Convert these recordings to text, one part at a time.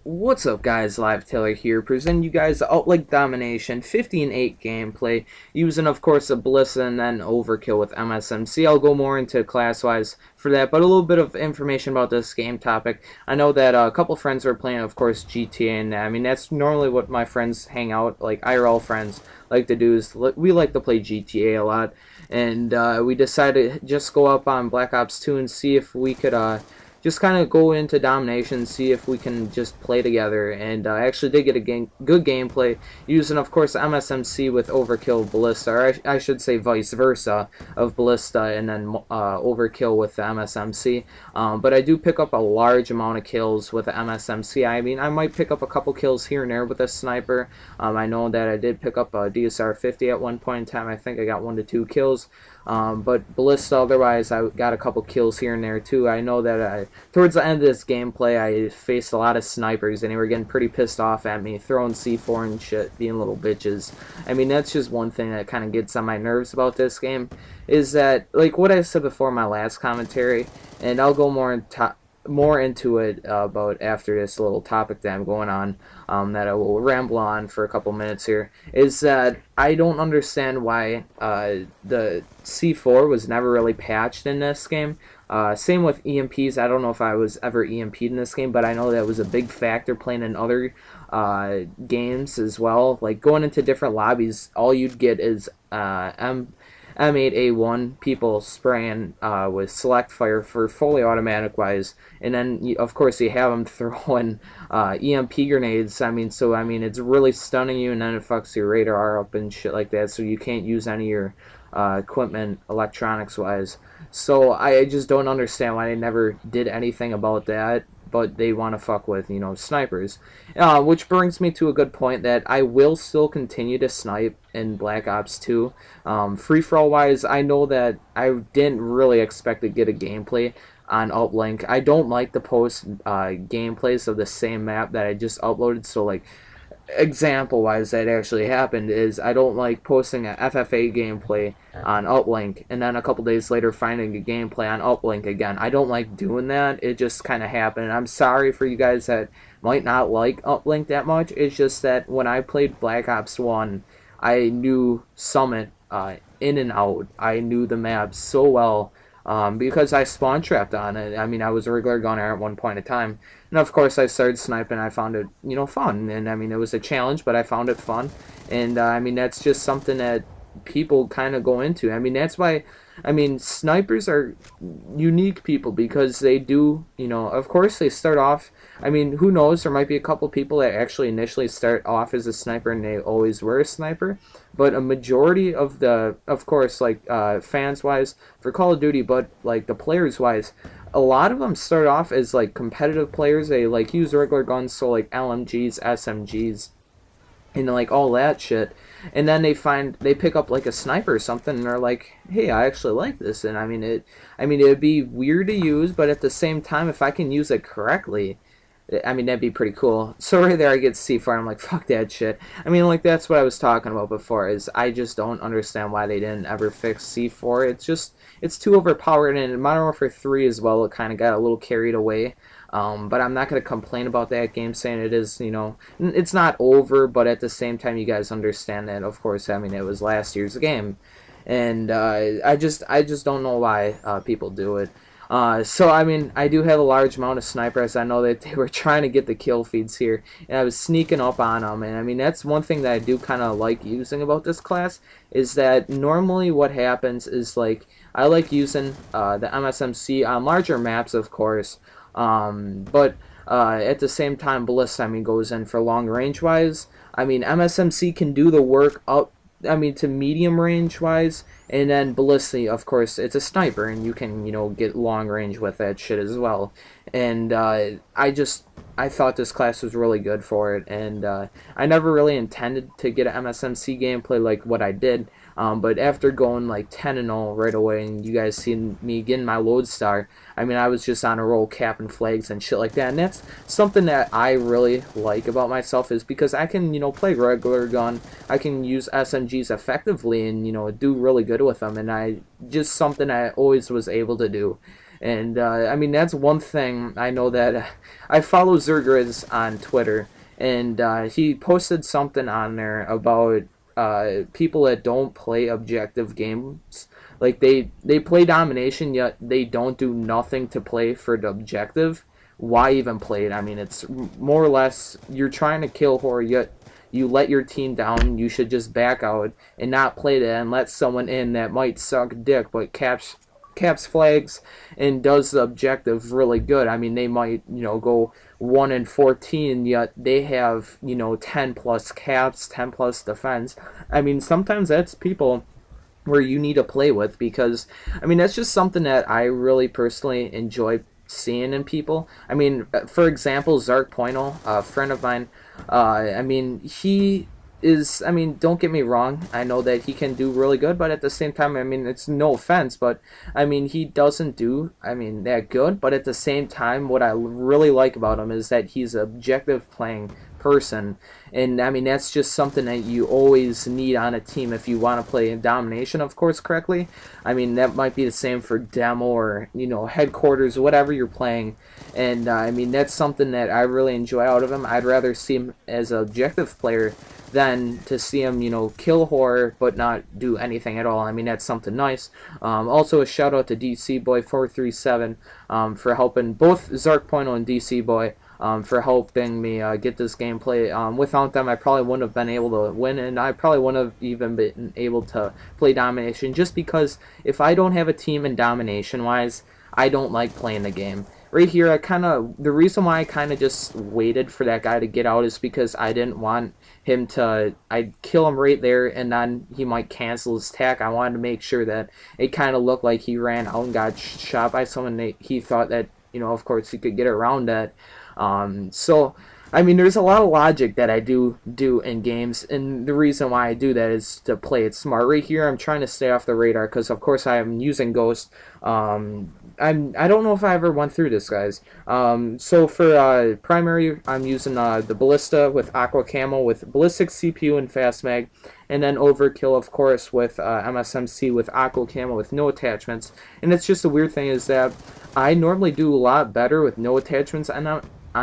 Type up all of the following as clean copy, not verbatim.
What's up, guys? Live Taylor here, presenting you guys the Uplink Domination 15-8 gameplay, using, of course, a Ballista and then Overkill with MSMC. I'll go more into class-wise for that, but a little bit of information about this game topic. I know that a couple friends are playing, of course, GTA, and I mean, that's normally what my friends hang out, like IRL friends, like to do, is we like to play GTA a lot, and we decided to just go up on Black Ops 2 and see if we could, just kind of go into domination, see if we can just play together. And I actually did get a good gameplay using, of course, MSMC with Overkill Ballista, or I should say vice versa, of Ballista and then Overkill with the MSMC. But I do pick up a large amount of kills with the MSMC. I mean, I might pick up a couple kills here and there with a sniper. I know that I did pick up a DSR 50 at one point in time. I think I got 1 to 2 kills. But Ballista, otherwise, I got a couple kills here and there too. I know that towards the end of this gameplay, I faced a lot of snipers, and they were getting pretty pissed off at me, throwing C4 and shit, being little bitches. I mean, that's just one thing that kind of gets on my nerves about this game, is that, like what I said before in my last commentary, and I'll go more into it about after this little topic that I'm going on, that I will ramble on for a couple minutes here, is that I don't understand why the C4 was never really patched in this game. Same with EMPs. I don't know if I was ever EMP'd in this game, but I know that was a big factor playing in other games as well. Like going into different lobbies, all you'd get is M8A1 people spraying with select fire for fully automatic wise, and then of course you have them throwing EMP grenades. I mean, so I mean it's really stunning you, and then it fucks your radar up and shit like that, so you can't use any of your equipment electronics wise. So I just don't understand why they never did anything about that, but they want to fuck with, snipers. Which brings me to a good point that I will still continue to snipe in Black Ops 2. Free-for-all wise, I know that I didn't really expect to get a gameplay on Uplink. I don't like to post gameplays of the same map that I just uploaded, so like example wise that actually happened is I don't like posting an FFA gameplay on Uplink and then a couple days later finding a gameplay on Uplink again. I don't like doing that. It just kind of happened. I'm sorry for you guys that might not like Uplink that much. It's just that when I played Black Ops 1, I knew Summit in and out. I knew the map so well, because I spawn trapped on it. I mean, I was a regular gunner at one point in time. And of course, I started sniping. I found it, fun. And I mean, it was a challenge, but I found it fun. And I mean, that's just something that people kind of go into. I mean, that's why, I mean, snipers are unique people because they do, of course they start off, I mean, who knows, there might be a couple people that actually initially start off as a sniper and they always were a sniper, but a majority of the, of course, like, fans-wise, for Call of Duty, but, like, the players-wise, a lot of them start off as, like, competitive players. They, like, use regular guns, so, like, LMGs, SMGs, and like all that shit, and then they pick up like a sniper or something and they're like, hey, I actually like this. And I mean it would be weird to use, but at the same time, if I can use it correctly, I mean, that'd be pretty cool. So right there I get C4 and I'm like, fuck that shit. I mean, like, that's what I was talking about before, is I just don't understand why they didn't ever fix C4. It's too overpowered, and in Modern Warfare 3 as well, it kind of got a little carried away. But I'm not going to complain about that game, saying it is, it's not over, but at the same time, you guys understand that, of course, I mean, it was last year's game. And I just don't know why people do it. So, I mean, I do have a large amount of snipers. I know that they were trying to get the kill feeds here, and I was sneaking up on them. And, I mean, that's one thing that I do kind of like using about this class, is that normally what happens is, like, I like using the MSMC on larger maps, of course, but at the same time, Ballista, I mean, goes in for long range wise. I mean, MSMC can do the work up, I mean, to medium range wise, and then Ballista, of course, it's a sniper, and you can, get long range with that shit as well. And I thought this class was really good for it, and I never really intended to get an MSMC gameplay like what I did. But after going like 10-0 right away, and you guys seen me getting my Lodestar, I mean, I was just on a roll capping flags and shit like that. And that's something that I really like about myself, is because I can, play regular gun, I can use SMGs effectively and, do really good with them. And just something I always was able to do. And I mean, that's one thing I know that I follow Zergriz on Twitter, and he posted something on there about people that don't play objective games. Like they play domination, yet they don't do nothing to play for the objective. Why even play it? I mean, it's more or less you're trying to kill horror, yet you let your team down. You should just back out and not play that and let someone in that might suck dick but caps flags and does the objective really good. I mean, they might, go 1-14, yet they have, 10 plus caps, 10 plus defense. I mean, sometimes that's people where you need to play with, because I mean, that's just something that I really personally enjoy seeing in people. I mean, for example, Zarqpointo, a friend of mine, I mean, he is, I mean, don't get me wrong, I know that he can do really good, but at the same time, I mean, it's no offense, but I mean, he doesn't do, I mean, that good, but at the same time, what I really like about him is that he's an objective playing person, and I mean, that's just something that you always need on a team if you want to play domination, of course, correctly. I mean, that might be the same for demo or, headquarters, whatever you're playing, and I mean, that's something that I really enjoy out of him. I'd rather see him as an objective player than to see him, kill horror but not do anything at all. I mean, that's something nice. Also, a shout out to DC Boy 437 for helping both Zarqpointo and DC Boy. For helping me get this gameplay. Without them, I probably wouldn't have been able to win, and I probably wouldn't have even been able to play domination, just because if I don't have a team in domination-wise, I don't like playing the game. Right here, the reason why I kind of just waited for that guy to get out is because I didn't want him to, I'd kill him right there, and then he might cancel his attack. I wanted to make sure that it kind of looked like he ran out and got shot by someone that he thought that, of course, he could get around that. So, I mean, there's a lot of logic that I do in games, and the reason why I do that is to play it smart. Right here, I'm trying to stay off the radar, because, of course, I am using Ghost. I don't know if I ever went through this, guys. So for primary, I'm using the Ballista with Aqua Camo with Ballistic CPU and Fast Mag, and then Overkill, of course, with MSMC with Aqua Camo with no attachments. And it's just a weird thing is that I normally do a lot better with no attachments on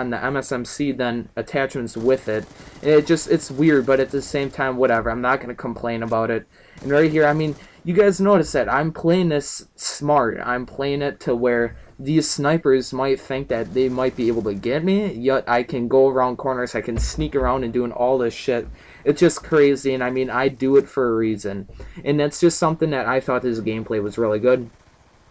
the MSMC than attachments with it. And it's weird, but at the same time, whatever. I'm not going to complain about it. And right here, I mean, you guys notice that I'm playing this smart. I'm playing it to where these snipers might think that they might be able to get me, yet I can go around corners, I can sneak around and doing all this shit. It's just crazy, and I mean, I do it for a reason. And that's just something that I thought this gameplay was really good.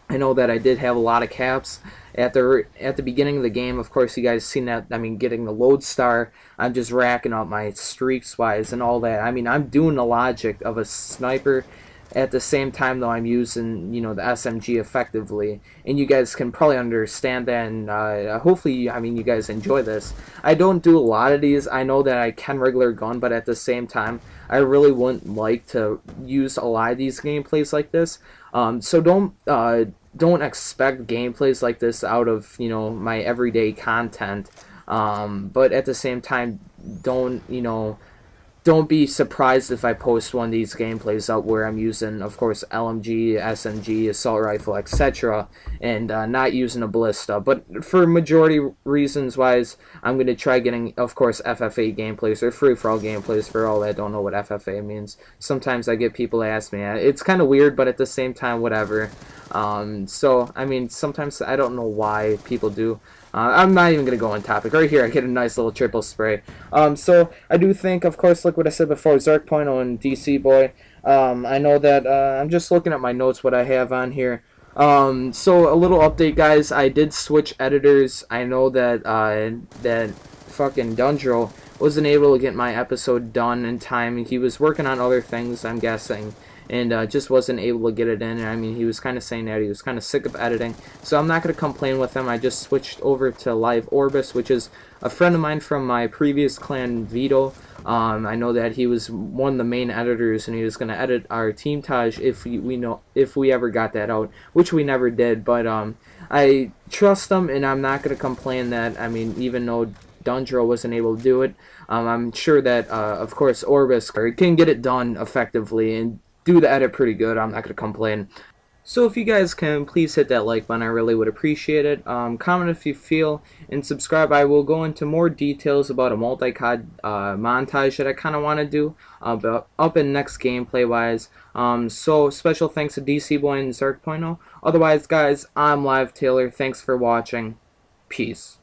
I know that I did have a lot of caps at the beginning of the game. Of course, you guys seen that. I mean, getting the lodestar, I'm just racking up my streaks wise and all that. I mean, I'm doing the logic of a sniper. At the same time, though, I'm using, the SMG effectively, and you guys can probably understand that, and hopefully, I mean, you guys enjoy this. I don't do a lot of these. I know that I can regular gun, but at the same time, I really wouldn't like to use a lot of these gameplays like this. So don't expect gameplays like this out of, my everyday content. But at the same time, don't be surprised if I post one of these gameplays up where I'm using, of course, LMG, SMG, assault rifle, etc., and not using a ballista. But for majority reasons wise, I'm going to try getting, of course, FFA gameplays or free-for-all gameplays for all that don't know what FFA means. Sometimes I get people to ask me. It's kind of weird, but at the same time, whatever. So, I mean, sometimes I don't know why people do. I'm not even going to go on topic. Right here, I get a nice little triple spray. So, I do think, of course, like what I said before, Zarqpointo and DC Boy. I know that, I'm just looking at my notes, what I have on here. So, a little update, guys. I did switch editors. I know that, that fucking Dundro wasn't able to get my episode done in time. He was working on other things, I'm guessing, and just wasn't able to get it in. I mean, he was kind of saying that he was kind of sick of editing, so I'm not going to complain with him. I just switched over to Live Orbis, which is a friend of mine from my previous clan, Vito. I know that he was one of the main editors, and he was going to edit our Team Taj if we ever got that out, which we never did. But I trust him, and I'm not going to complain that. I mean, even though Dundro wasn't able to do it, I'm sure that of course Orbis can get it done effectively and do the edit pretty good. I'm not going to complain. So if you guys can, please hit that like button. I really would appreciate it. Comment if you feel, and subscribe. I will go into more details about a multi-cod montage that I kind of want to do up in next gameplay wise. So special thanks to DC Boy and Zarqpointo. Otherwise, guys, I'm Live Taylor. Thanks for watching. Peace.